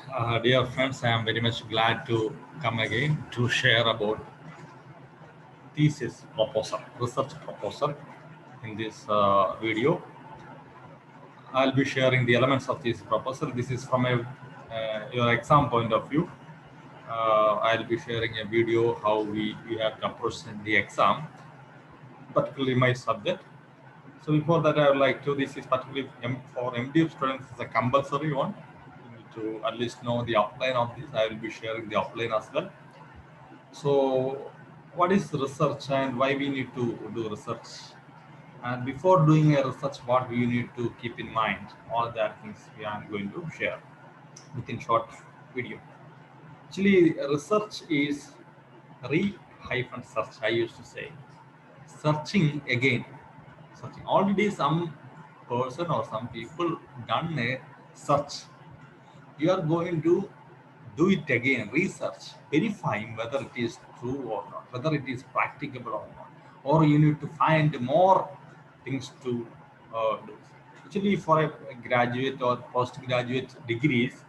Dear friends, I am very much glad to come again to share about thesis proposal, research proposal. In this video, I'll be sharing the elements of this proposal. This is from your exam point of view. I'll be sharing a video how we have to approach in the exam, particularly my subject. So before that, I would like to, this is particularly for MDF students, it's a compulsory one. You need to at least know the outline of this. I will be sharing the outline as well. So what is research and why we need to do research? And before doing a research, what we need to keep in mind, all that things we are going to share within short video. Actually, research is re-search, I used to say. Searching again. Searching. Already some person or some people done a search. You are going to do it again, research, verifying whether it is true or not, whether it is practicable or not, or you need to find more things to do. Actually, for a graduate or postgraduate degrees,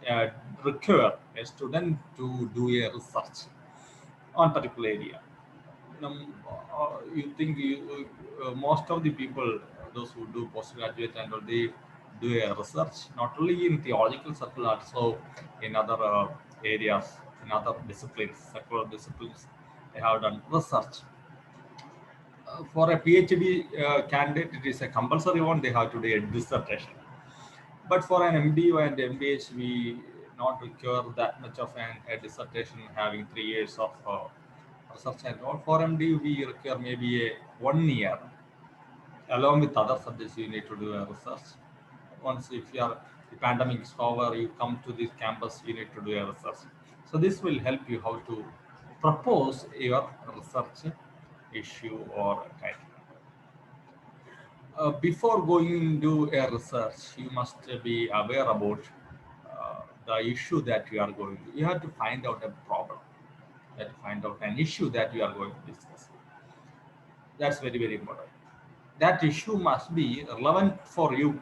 uh, require a student to do a research on particular area. You think most of the people, those who do postgraduate and all, they do a research not only in theological circle, also in other areas, in other disciplines, secular disciplines. They have done research. For a PhD candidate, it is a compulsory one. They have to do a dissertation. But for an MD and MBH, we not require that much of a dissertation having 3 years of research and all. For MD, we require maybe a 1 year. Along with other subjects, you need to do a research. Once if you are the pandemic is over, you come to this campus, you need to do a research. So this will help you how to propose your research issue or title. Before going into a research, you must be aware about the issue that you are going to. You have to find out a problem, you have to find out an issue that you are going to discuss. That's very, very important. That issue must be relevant for you.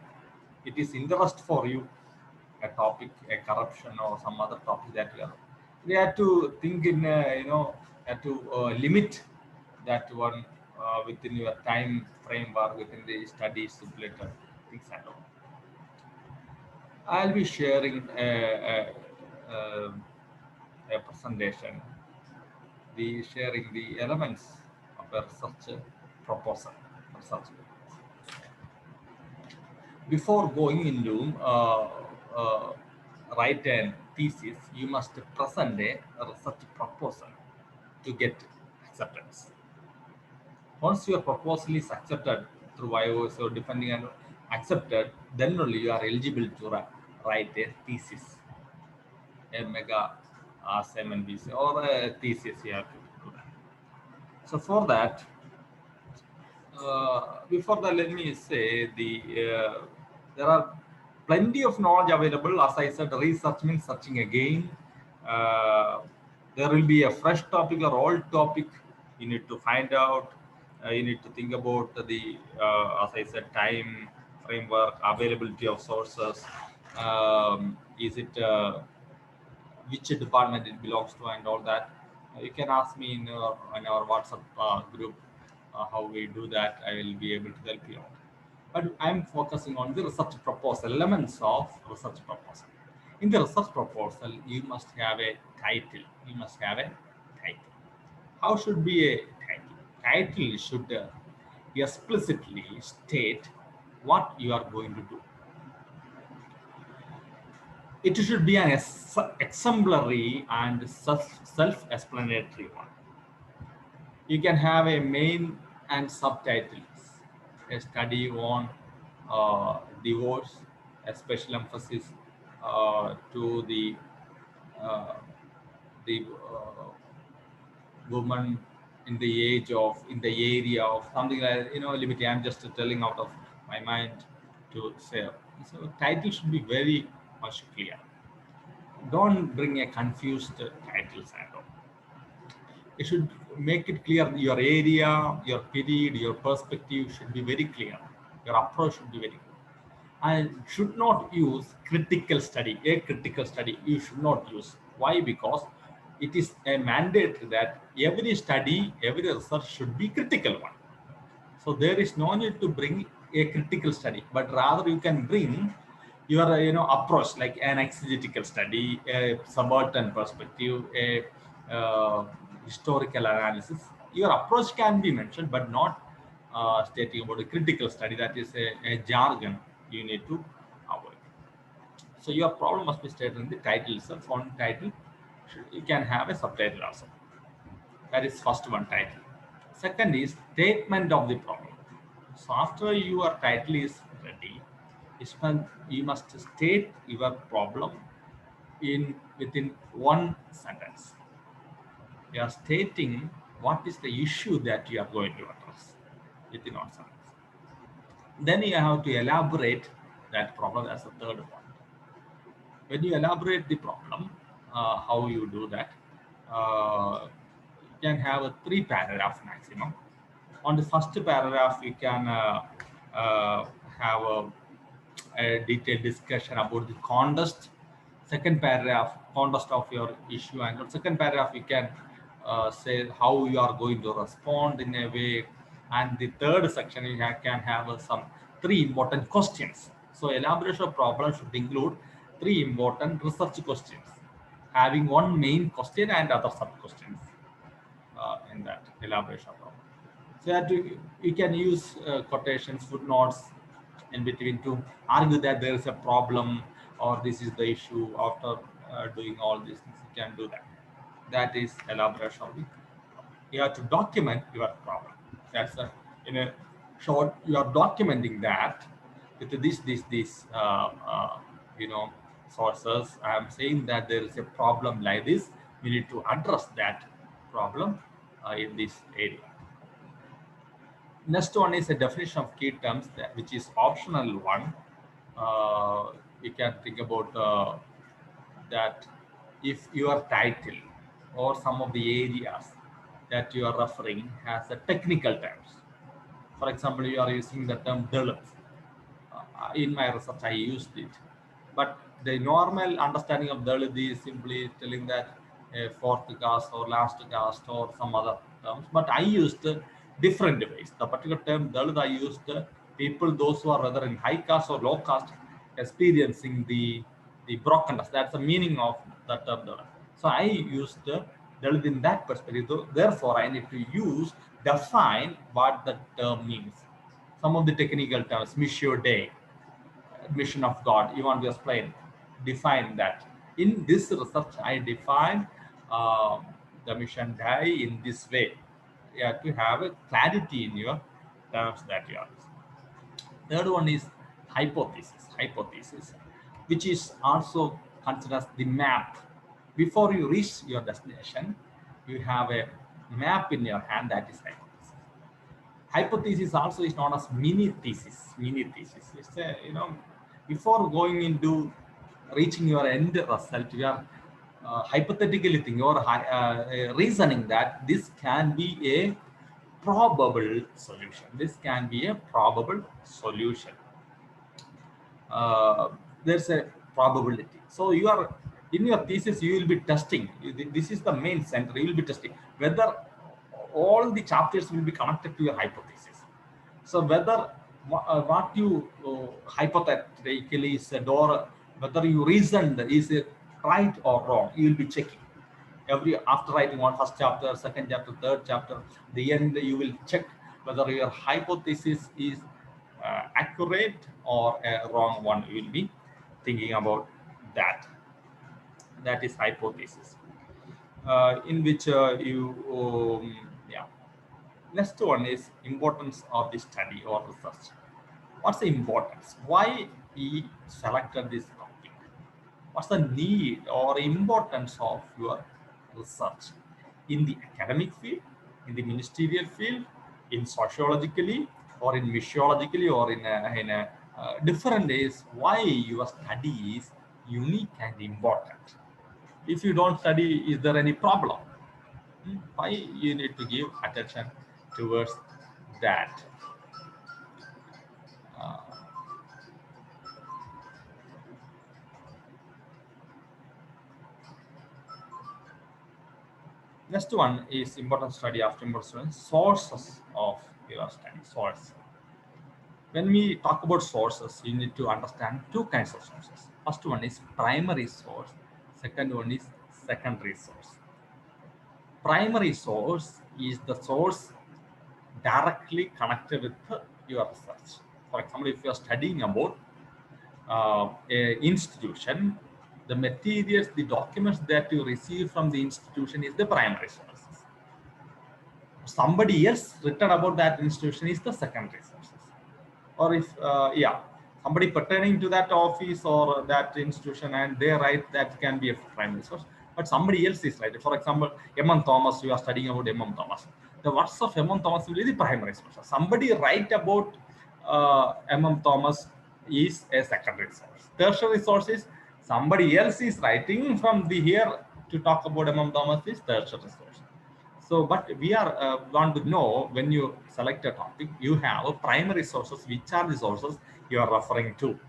It is interest for you. A topic, a corruption, or some other topic that you are. You have to think in, have to limit that one within your time framework, within the study simulator, things and all. I'll be sharing a presentation, the sharing the elements of a research proposal. Research. Before going into write a thesis, you must present a research proposal to get acceptance. Once your proposal is accepted through IOS or depending on accepted, then only you are eligible to write a thesis, a mega assignment thesis or a thesis you have to do that. So for that, before that, let me say there are plenty of knowledge available. As I said, research means searching again. There will be a fresh topic or old topic. You need to find out. You need to think about the, as I said, time framework, availability of sources. Is it which department it belongs to, and all that. You can ask me in our WhatsApp group how we do that. I will be able to help you out. But I'm focusing on the research proposal, elements of research proposal. In the research proposal, you must have a title. You must have a title. How should be a title? Title should explicitly state what you are going to do. It should be an exemplary and self-explanatory one. You can have a main and subtitles. A study on divorce, a special emphasis to uh, the woman in the age of in the area of something like limit. I'm just telling out of my mind to say. So title should be very much clear. Don't bring a confused titles and all. It should make it clear your area, your period, your perspective should be very clear. Your approach should be very clear. and should not use critical study. A critical study you should not use. Why? Because it is a mandate that every study, every research should be critical one. So there is no need to bring a critical study, but rather you can bring your approach like an exegetical study, a subaltern perspective, a historical analysis. Your approach can be mentioned, but not stating about a critical study. That is a jargon you need to avoid. So your problem must be stated in the title itself. On title, you can have a subtitle also. That is first one, title. Second is statement of the problem. So after your title is ready, you must state your problem in within one sentence. You are stating what is the issue that you are going to address within one sentence. Then you have to elaborate that problem as a third one. When you elaborate the problem, how you do that, you can have a 3 paragraph maximum. On the first paragraph, you can have a detailed discussion about the context. Second paragraph, context of your issue, and second paragraph, you can say how you are going to respond in a way. And the third section, you can have some 3 important questions. So elaboration of problem should include 3 important research questions, having one main question and other sub questions in that elaboration of problem. So that you can use quotations, footnotes in between to argue that there is a problem or this is the issue. After doing all these things, you can do that. That is elaboration of the. You have to document your problem. That's in a short. You are documenting that with this sources. I am saying that there is a problem like this. We need to address that problem in this area. Next one is a definition of key terms, which is optional one. You can think about that if your title or some of the areas that you are referring has a technical terms. For example, you are using the term Dalit. In my research, I used it. But the normal understanding of Dalit is simply telling that a fourth caste or last caste or some other terms. But I used different ways. The particular term Dalit I used people, those who are rather in high caste or low caste, experiencing the brokenness. That's the meaning of the term Dalit. So I used Dalit in that perspective. Therefore, I need to define what the term means. Some of the technical terms, Missio Dei, mission of God, you want to explain, define that. In this research, I define the mission Dei in this way. You have to have a clarity in your terms that you are using. Third one is hypothesis, which is also considered as the map. Before you reach your destination, you have a map in your hand, that is hypothesis. Hypothesis also is known as mini thesis. It's a, before going into reaching your end result, you are hypothetically thinking or reasoning that this can be a probable solution. This can be a probable solution. There's a probability. So you are in your thesis, you will be testing. This is the main center. You will be testing whether all the chapters will be connected to your hypothesis. So whether what you hypothetically said or whether you reasoned is it right or wrong, you will be checking. After writing one first chapter, second chapter, third chapter, the end you will check whether your hypothesis is accurate or a wrong one. You will be thinking about that. That is hypothesis, in which yeah. Next one is importance of the study or research. What's the importance? Why he selected this topic? What's the need or importance of your research in the academic field, in the ministerial field, in sociologically, or in missiologically, or in a different ways? Why your study is unique and important? If you don't study, is there any problem? Why you need to give attention towards that? Next one is important study after important study, sources of your study. Source. When we talk about sources, you need to understand two kinds of sources. First one is primary source. Second one is secondary source. Primary source is the source directly connected with your research. For example, if you are studying about a institution, the materials, the documents that you receive from the institution is the primary sources. Somebody else written about that institution is the secondary sources. Or if, somebody pertaining to that office or that institution and they write, that can be a primary source. But somebody else is writing. For example, M.M. Thomas, you are studying about M.M. Thomas. The works of M.M. Thomas will be the primary source. Somebody write about M.M. Thomas is a secondary source. Tertiary source is somebody else is writing from the here to talk about M.M. Thomas is tertiary source. So, but we are want to know, when you select a topic, you have primary sources. Which are the sources you are referring to?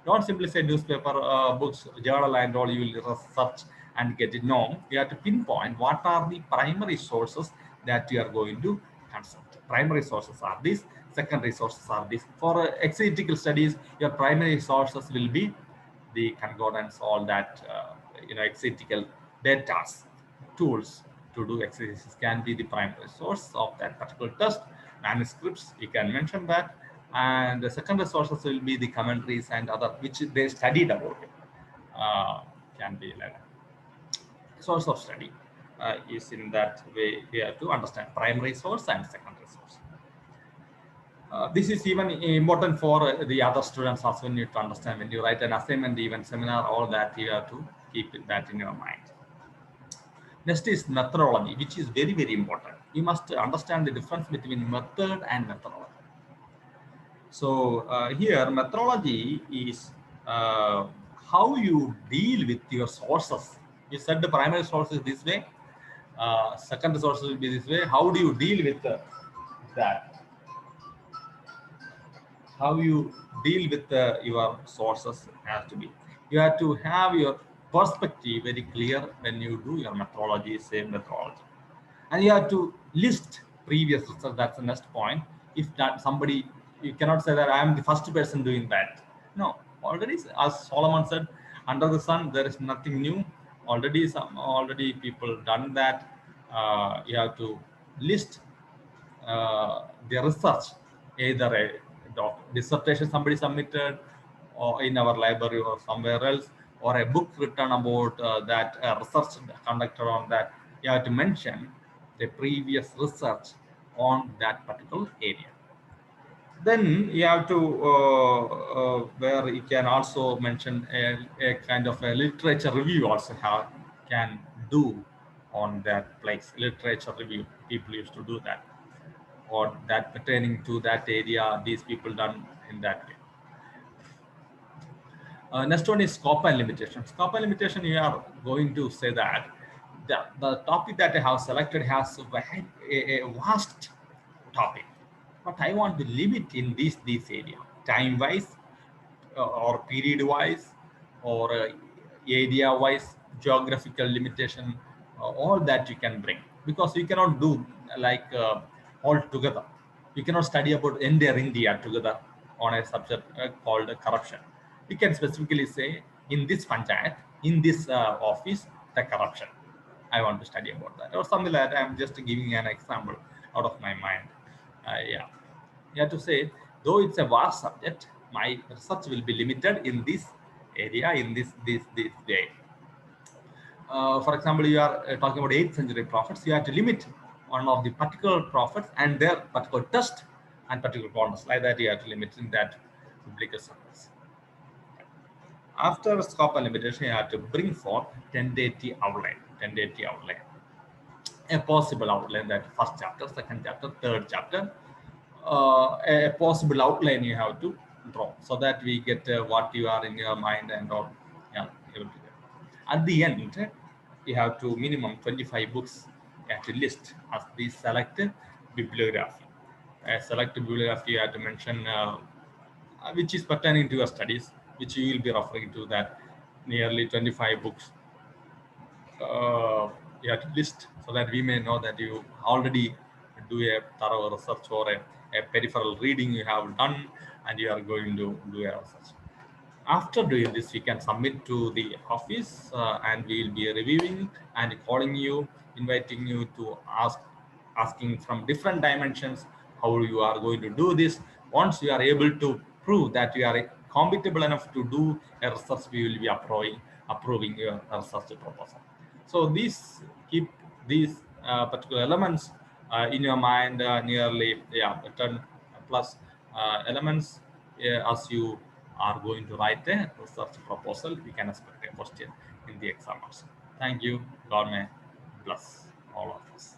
Don't simply say newspaper, books, journal, and all. You will research and get it. No, you have to pinpoint what are the primary sources that you are going to consult. Primary sources are these. Secondary sources are these. For exegetical studies, your primary sources will be the concordance, all that exegetical data, tools to do exercises can be the primary source of that particular test. Manuscripts, you can mention that, and the secondary sources will be the commentaries and other which they studied about it. Can be like source of study is in that way. We have to understand primary source and secondary source. This is even important for the other students also. You need to understand when you write an assignment, even seminar, all that you have to keep that in your mind. Next is methodology, which is very, very important. You must understand the difference between method and methodology. So here, methodology is how you deal with your sources. You said the primary source is this way, secondary source will be this way. How do you deal with that? How you deal with your sources has to be. You have to have your perspective very clear when you do your methodology, same methodology. And you have to list previous research. That's the next point. If that somebody, you cannot say that I am the first person doing that. No, already, as Solomon said, under the sun there is nothing new. Already people done that. You have to list the research, either a dissertation somebody submitted or in our library or somewhere else, or a book written about that research conducted on that. You have to mention the previous research on that particular area. Then you have to where you can also mention a kind of a literature review also can do on that place. Literature review, people used to do that, or that pertaining to that area, these people done in that way. Next one is scope and limitation. Scope and limitation, you are going to say that the topic that I have selected has a vast topic, but I want to limit in this area, time wise, or period wise, or area wise, geographical limitation, all that you can bring, because you cannot do like all together. You cannot study about entire India together on a subject called corruption. You can specifically say in this panchayat, in this office, the corruption. I want to study about that, or something like that. I'm just giving an example out of my mind. Yeah, you have to say, though it's a vast subject, my research will be limited in this area, in this way. For example, you are talking about 8th century prophets. You have to limit one of the particular prophets and their particular test and particular corners. Like that, you have to limit in that biblical surface. After scope and limitation, you have to bring forth tentative outline. Tentative outline. A possible outline, that first chapter, second chapter, third chapter. A possible outline you have to draw, so that we get what you are in your mind and all. Yeah, able to get. At the end, you have to minimum 25 books you have to list as the selected bibliography. Selected bibliography you have to mention which is pertaining to your studies, which you will be referring to, that nearly 25 books you have to list so that we may know that you already do a thorough research or a peripheral reading you have done and you are going to do a research. After doing this, we can submit to the office and we will be reviewing and calling you, inviting you to asking from different dimensions how you are going to do this. Once you are able to prove that you are compatible enough to do a research, we will be approving your research proposal. So these keep these particular elements in your mind, nearly 10 plus elements as you are going to write a research proposal. We can expect a question in the exam also. Thank you. God may bless all of us.